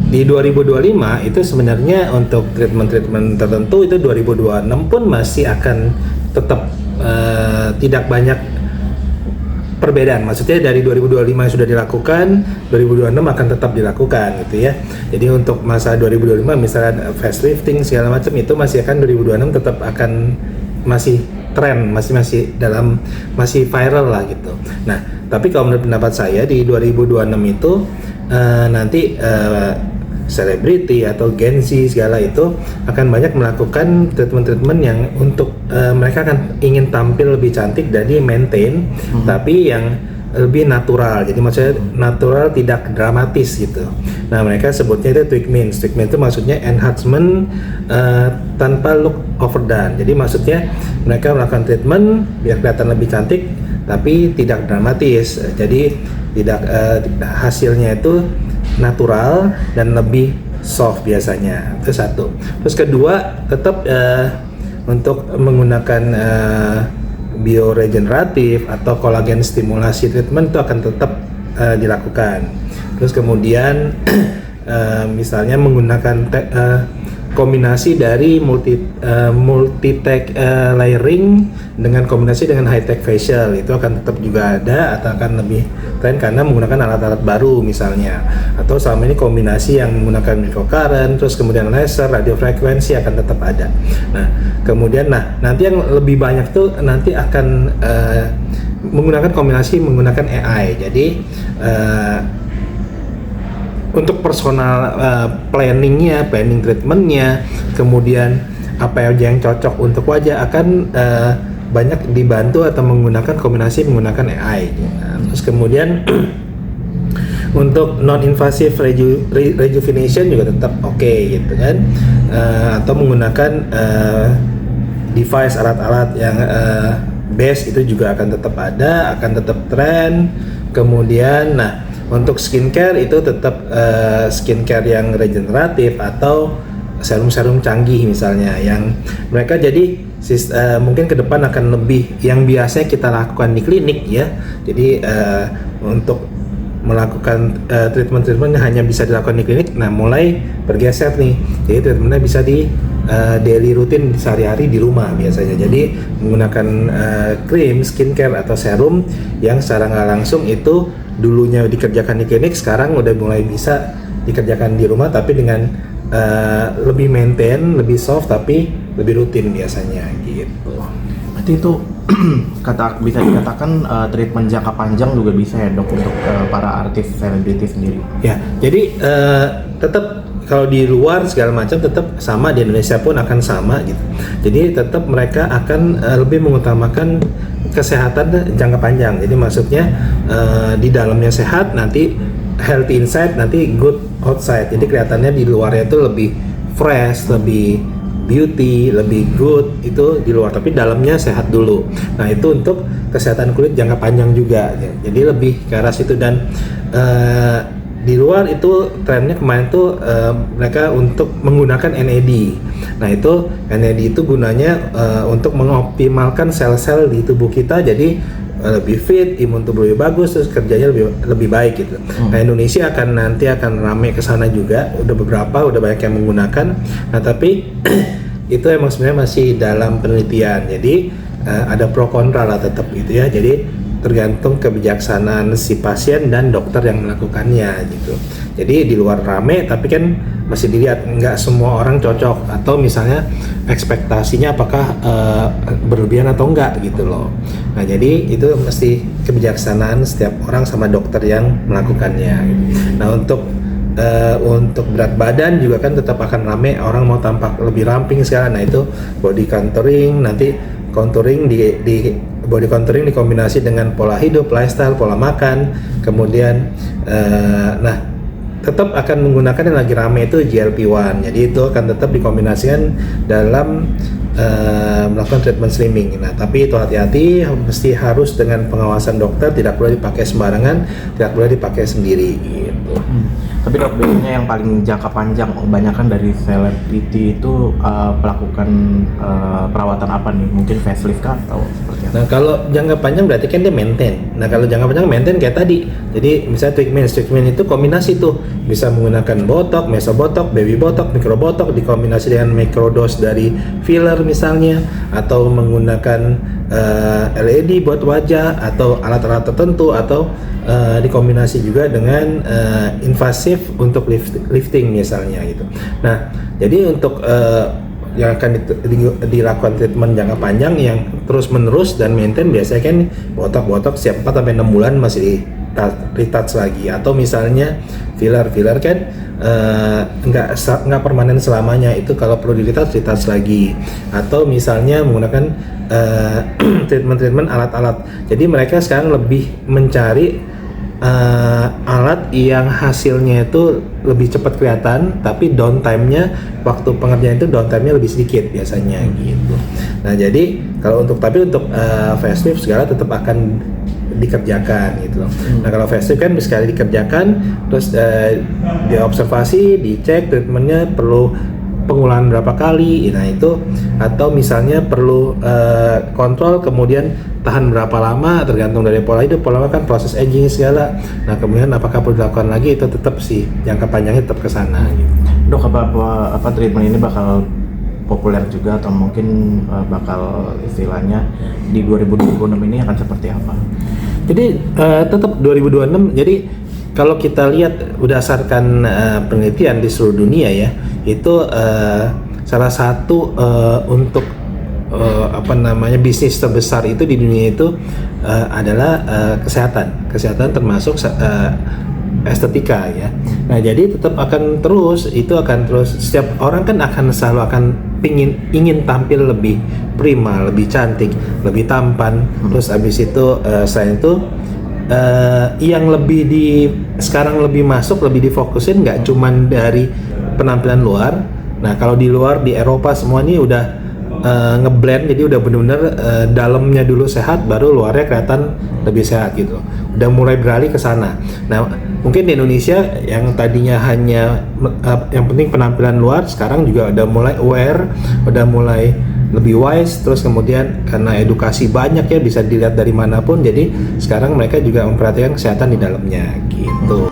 di 2025 itu sebenarnya untuk treatment-treatment tertentu itu 2026 pun masih akan tetap tidak banyak perbedaan. Maksudnya dari 2025 yang sudah dilakukan, 2026 akan tetap dilakukan gitu ya. Jadi untuk masa 2025 misalnya facelifting segala macam itu masih akan 2026 tetap akan masih tren, masih viral lah gitu. Nah, tapi kalau menurut pendapat saya di 2026 itu nanti selebriti atau Gen Z segala itu akan banyak melakukan treatment-treatment yang untuk mereka akan ingin tampil lebih cantik jadi maintain tapi yang lebih natural. Jadi maksudnya natural tidak dramatis gitu. Nah, mereka sebutnya itu Twigmin. Twigmin itu maksudnya enhancement tanpa look overdone. Jadi maksudnya mereka melakukan treatment biar kelihatan lebih cantik tapi tidak dramatis. Jadi tidak hasilnya itu natural dan lebih soft biasanya. Itu satu. Terus kedua, tetap untuk menggunakan bioregeneratif atau kolagen stimulasi treatment itu akan tetap dilakukan. Terus kemudian misalnya menggunakan kombinasi dari multi-tech layering dengan kombinasi dengan high-tech facial itu akan tetap juga ada atau akan lebih tren karena menggunakan alat-alat baru misalnya, atau selama ini kombinasi yang menggunakan microcurrent terus kemudian laser, radiofrekuensi akan tetap ada. Nah kemudian nanti yang lebih banyak tuh nanti akan menggunakan kombinasi menggunakan AI. Jadi untuk personal planning treatmentnya, kemudian apa aja yang cocok untuk wajah akan banyak dibantu atau kombinasi menggunakan AI. Terus kemudian untuk non-invasive rejuvenation juga tetap oke gitu kan, atau menggunakan device alat-alat yang base itu juga akan tetap ada, akan tetap tren. Kemudian untuk skincare itu tetap skincare yang regeneratif atau serum-serum canggih misalnya yang mereka jadi mungkin ke depan akan lebih yang biasanya kita lakukan di klinik ya. Jadi untuk melakukan treatment yang hanya bisa dilakukan di klinik, mulai bergeser nih. Jadi treatmentnya bisa di daily rutin sehari-hari di rumah biasanya. Jadi menggunakan krim, skincare atau serum yang secara nggak langsung itu dulunya dikerjakan di klinik, sekarang udah mulai bisa dikerjakan di rumah tapi dengan lebih maintain, lebih soft tapi lebih rutin biasanya gitu. Berarti itu bisa dikatakan treatment jangka panjang juga bisa ya dok untuk para artis selebriti sendiri. Ya, jadi tetap kalau di luar segala macam tetap sama, di Indonesia pun akan sama gitu. Jadi tetap mereka akan lebih mengutamakan kesehatan jangka panjang. Jadi maksudnya di dalamnya sehat, nanti healthy inside, nanti good outside. Jadi kelihatannya di luarnya itu lebih fresh, lebih beauty, lebih good itu di luar, tapi dalamnya sehat dulu. Nah itu untuk kesehatan kulit jangka panjang juga. Jadi lebih ke arah situ. Dan di luar itu trennya kemarin tuh mereka untuk menggunakan NAD. Nah itu NAD itu gunanya untuk mengoptimalkan sel-sel di tubuh kita jadi lebih fit, imun tubuh lebih bagus, terus kerjanya lebih baik gitu. Nah Indonesia nanti akan ramai ke sana juga. Udah banyak yang menggunakan. Nah tapi itu emang sebenarnya masih dalam penelitian. Jadi ada pro kontra lah tetap gitu ya. Jadi tergantung kebijaksanaan si pasien dan dokter yang melakukannya gitu. Jadi di luar rame tapi kan masih dilihat nggak semua orang cocok, atau misalnya ekspektasinya apakah berlebihan atau enggak gitu loh. Nah jadi itu mesti kebijaksanaan setiap orang sama dokter yang melakukannya gitu. Nah untuk berat badan juga kan tetap akan rame, orang mau tampak lebih ramping sekarang. Nah itu body contouring, nanti contouring di body contouring dikombinasi dengan pola hidup, lifestyle, pola makan, kemudian tetap akan menggunakan yang lagi rame itu GLP-1. Jadi itu akan tetap dikombinasikan dalam melakukan treatment slimming. Nah tapi itu hati-hati, mesti harus dengan pengawasan dokter, tidak boleh dipakai sembarangan, tidak boleh dipakai sendiri gitu. Tapi dok, biasanya yang paling jangka panjang kebanyakan dari selebriti itu melakukan perawatan apa nih? Mungkin facelift kah atau seperti apa? Nah kalau jangka panjang berarti kan dia maintain. Nah kalau jangka panjang maintain kayak tadi. Jadi misalnya treatment itu kombinasi tuh, bisa menggunakan botok, mesobotok, baby botok, microbotok dikombinasi dengan microdose dari filler misalnya, atau menggunakan LED buat wajah atau alat-alat tertentu, atau dikombinasi juga dengan invasif untuk lifting misalnya gitu. Nah jadi untuk yang akan dilakukan treatment jangka panjang yang terus menerus dan maintain biasanya kan botok setiap 4 sampai 6 bulan masih di retouch lagi, atau misalnya filler kan nggak permanen selamanya, itu kalau perlu di retouch lagi, atau misalnya menggunakan treatment alat-alat. Jadi mereka sekarang lebih mencari alat yang hasilnya itu lebih cepat kelihatan, tapi downtime-nya, waktu pengerjaan itu downtime-nya lebih sedikit biasanya gitu. Nah jadi kalau untuk facelift segala tetap akan dikerjakan gitu loh. Nah kalau facelift kan sekali dikerjakan, terus diobservasi, dicek treatmentnya perlu pengulangan berapa kali, nah itu, atau misalnya perlu kontrol kemudian tahan berapa lama tergantung dari pola hidup, kan proses aging segala. Nah kemudian apakah perlu dilakukan lagi, itu tetap sih jangka panjangnya tetap ke sana gitu. Dok, apa treatment ini bakal populer juga atau mungkin bakal istilahnya di 2026 ini akan seperti apa? Jadi tetap 2026. Jadi kalau kita lihat berdasarkan penelitian di seluruh dunia ya, itu salah satu untuk bisnis terbesar itu di dunia itu adalah kesehatan termasuk estetika ya. Nah jadi tetap akan terus setiap orang kan akan selalu ingin tampil lebih prima, lebih cantik, lebih tampan. Terus abis itu selain itu yang sekarang lebih difokusin nggak cuman dari penampilan luar. Nah kalau di luar di Eropa semua ini udah ngeblend, jadi udah bener-bener dalamnya dulu sehat, baru luarnya kelihatan lebih sehat gitu. Udah mulai beralih ke sana. Nah mungkin di Indonesia yang tadinya hanya yang penting penampilan luar, sekarang juga udah mulai aware, udah mulai lebih wise. Terus kemudian karena edukasi banyak ya, bisa dilihat dari manapun, jadi sekarang mereka juga memperhatikan kesehatan di dalamnya gitu.